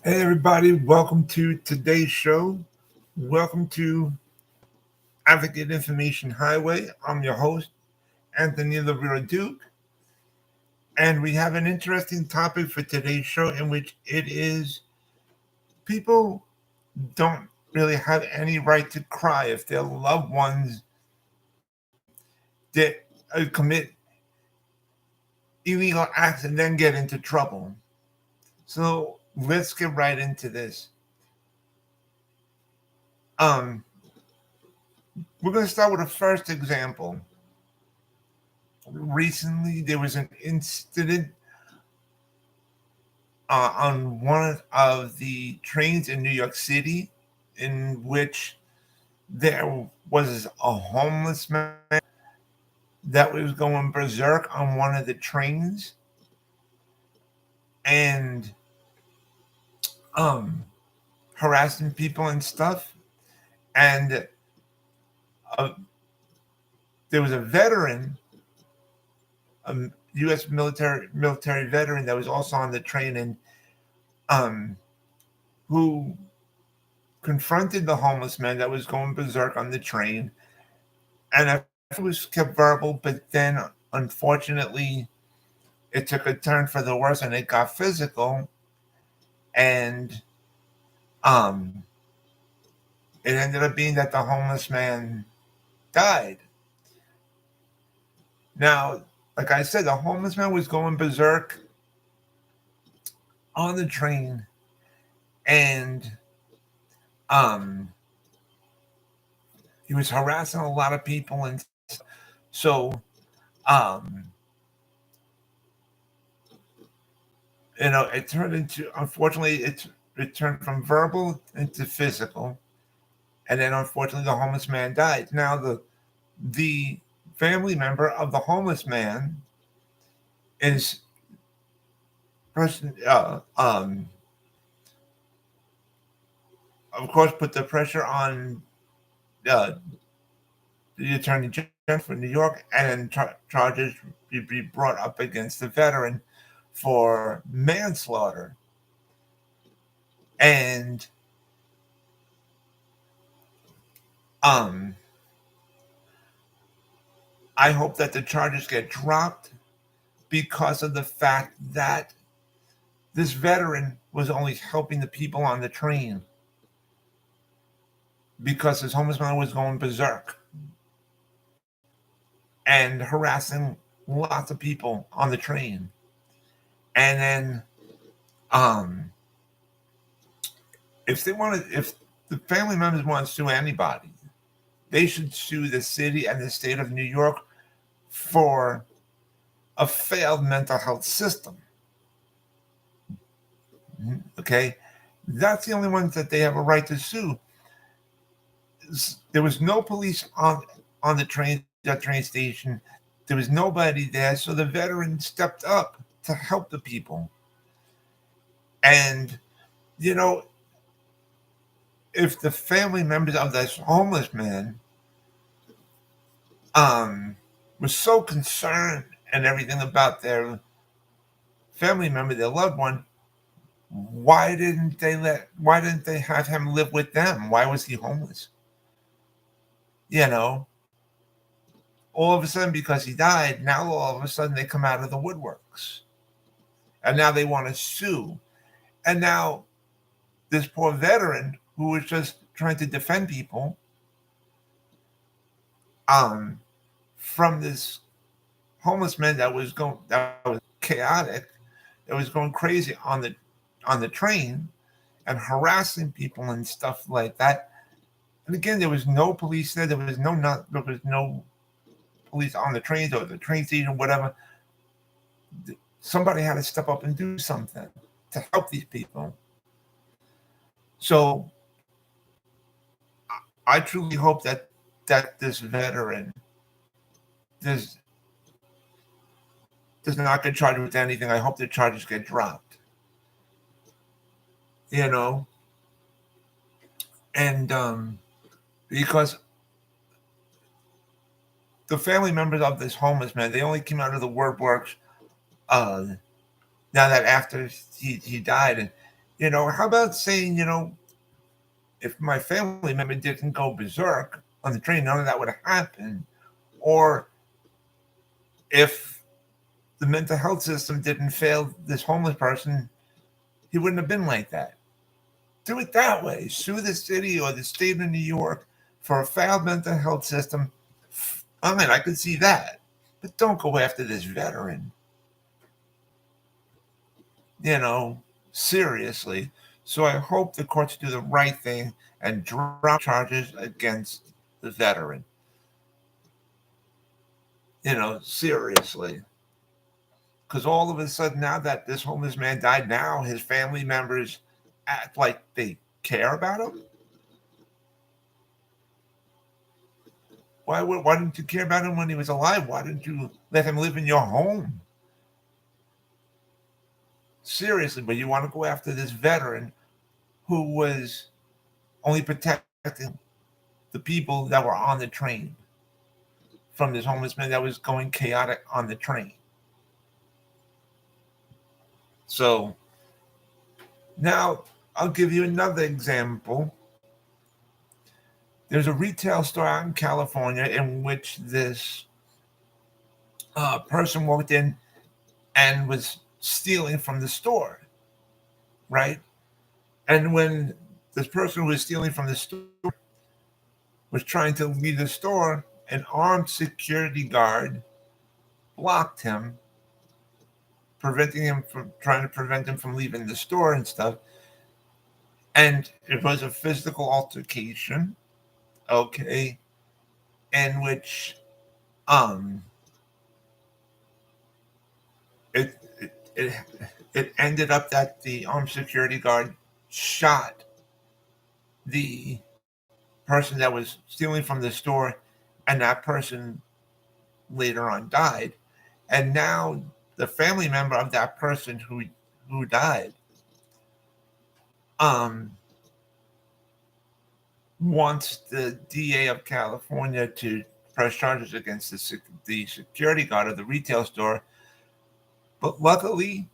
Hey, everybody, welcome to today's show. Welcome to Advocate Information Highway. I'm your host, Anthony Lorito-Duke, and we have an interesting topic for today's show in which it is people don't really have any right to cry if their loved ones that commit illegal acts and then get into trouble. So let's get right into this. Um, we're going to start with a first example. Recently, there was an incident on one of the trains in New York City in which there was a homeless man that was going berserk on one of the trains and um, harassing people and stuff. And uh, there was a veteran, a U.S. military veteran that was also on the train, and um, who confronted the homeless man that was going berserk on the train. And at first it was kept verbal, but then unfortunately it took a turn for the worse and it got physical. And um, it ended up being that the homeless man died. Now, like I said, the homeless man was going berserk on the train, and um, he was harassing a lot of people, and so um, it turned into, unfortunately, it turned from verbal into physical, and then unfortunately the homeless man died. Now the family member of the homeless man is person of course put the pressure on uh, the attorney general for New York, and then charges be brought up against the veteran for manslaughter. And um, I hope that the charges get dropped because of the fact that this veteran was only helping the people on the train because his homeless man was going berserk and harassing lots of people on the train. And then, um, if the family members want to sue anybody, they should sue the city and the state of New York for a failed mental health system. Okay, that's the only ones that they have a right to sue. There was no police on the train station. There was nobody there, so the veteran stepped up to help the people. And you know, if the family members of this homeless man um was so concerned and everything about their family member, their loved one, why didn't they have him live with them? Why was he homeless? You know, all of a sudden because he died, now all of a sudden they come out of the woodworks. And now they want to sue. And now this poor veteran who was just trying to defend people um from this homeless man that was chaotic, that was going crazy on the train and harassing people and stuff like that. And again, there was no police there. There was no police on the trains or the train station or whatever. Somebody had to step up and do something to help these people. So I truly hope that this veteran does does not get charged with anything. I hope the charges get dropped. You know, and because the family members of this homeless man, they only came out of the woodworks uh, now that after he died, How about saying, if my family member didn't go berserk on the train, none of that would have happened. Or if the mental health system didn't fail this homeless person, he wouldn't have been like that. Do it that way. Sue the city or the state of New York for a failed mental health system. I could see that. But don't go after this veteran. You know, seriously. So I hope the courts do the right thing and drop charges against the veteran. Seriously. Because all of a sudden, now that this homeless man died, now his family members act like they care about him. Why didn't you care about him when he was alive? Why didn't you let him live in your home? Seriously, but you want to go after this veteran who was only protecting the people that were on the train from this homeless man that was going chaotic on the train. So now I'll give you another example. There's a retail store out in California in which this person walked in and was stealing from the store, right? And when this person who was stealing from the store was trying to leave the store, an armed security guard blocked him, trying to prevent him from leaving the store and stuff. And it was a physical altercation, okay, in which it it it ended up that the armed security guard shot the person that was stealing from the store, and that person later on died. And now the family member of that person who died um wants the DA of California to press charges against the security guard of the retail store. But luckily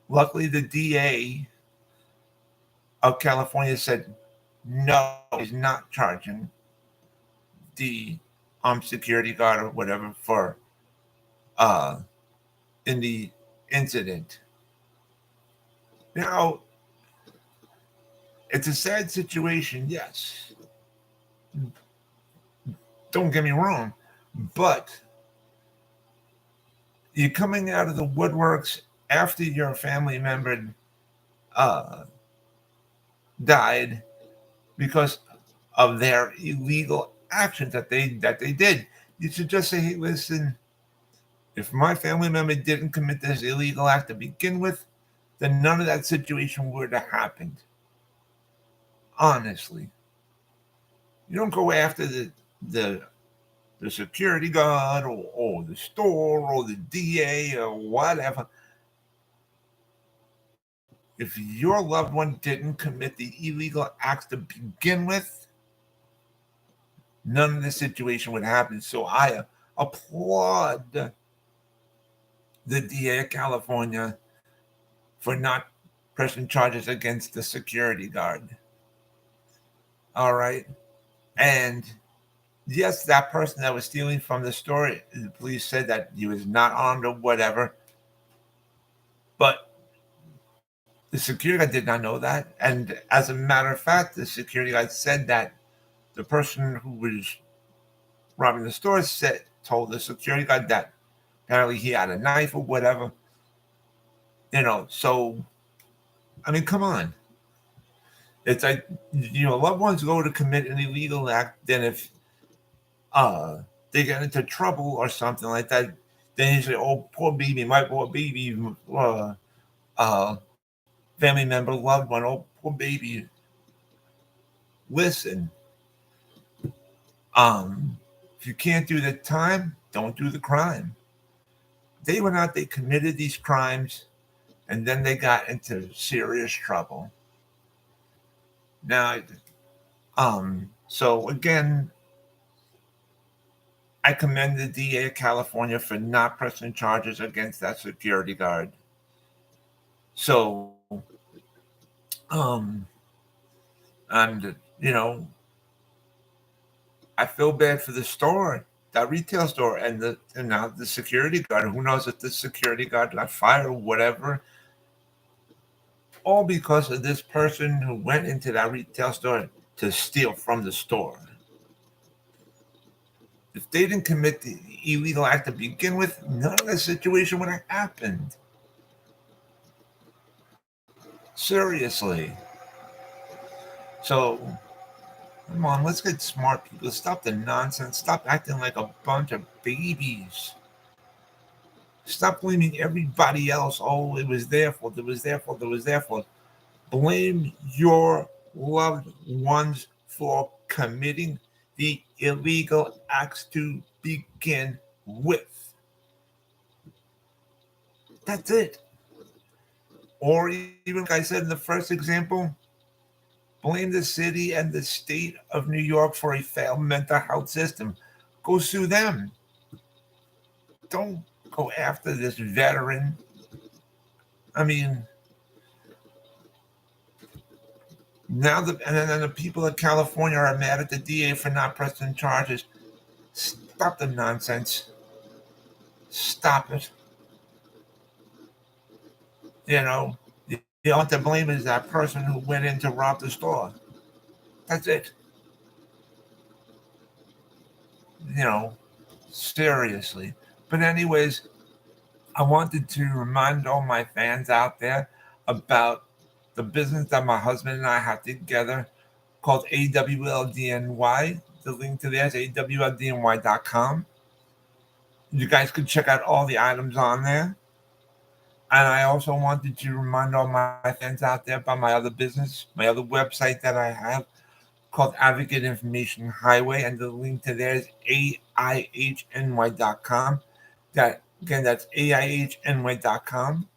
the DA of California said no, he's not charging the security guard or whatever for in the incident. Now, it's a sad situation, yes. Don't get me wrong, but you're coming out of the woodworks after your family member uh, died because of their illegal actions that they did. You should just say, hey, listen, if my family member didn't commit this illegal act to begin with, then none of that situation would have happened. Honestly. You don't go after the security guard or the store or the DA or whatever. If your loved one didn't commit the illegal acts to begin with, none of this situation would happen. So I applaud the DA of California for not pressing charges against the security guard. All right. And yes, that person that was stealing from the store, the police said that he was not armed or whatever. But the security guard did not know that. And as a matter of fact, the security guard said that the person who was robbing the store told the security guard that apparently he had a knife or whatever. So, I mean, come on. It's like, loved ones go to commit an illegal act, then if they get into trouble or something like that, then you say, oh, poor baby, my poor baby, family member, loved one, oh, poor baby. Listen, if you can't do the time, don't do the crime. They went out, they committed these crimes, and then they got into serious trouble. Now, so again, I commend the DA of California for not pressing charges against that security guard. So Um, and I feel bad for the store, that retail store, and now the security guard. Who knows if the security guard got fired or whatever? All because of this person who went into that retail store to steal from the store. If they didn't commit the illegal act to begin with, none of this situation would have happened. Seriously. So, come on, let's get smart people. Stop the nonsense. Stop acting like a bunch of babies. Stop blaming everybody else. Oh, it was their fault. It was their fault. It was their fault. Blame your loved ones for committing the illegal acts to begin with. That's it. Or even like I said in the first example, blame the city and the state of New York for a failed mental health system. Go sue them. Don't go after this veteran. I mean, and then the people of California are mad at the DA for not pressing charges. Stop the nonsense. Stop it. The only to blame is that person who went in to rob the store. That's it. You know, seriously. But anyways, I wanted to remind all my fans out there about the business that my husband and I have together called AWLDNY. The link to that is awldny.com. You guys could check out all the items on there. And I also wanted to remind all my fans out there about my other business, my other website that I have called Advocate Information Highway. And the link to there is AIHNY.com. That's AIHNY.com.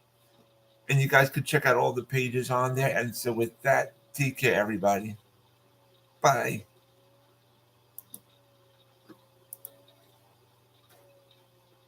And you guys could check out all the pages on there. And so with that, take care, everybody. Bye.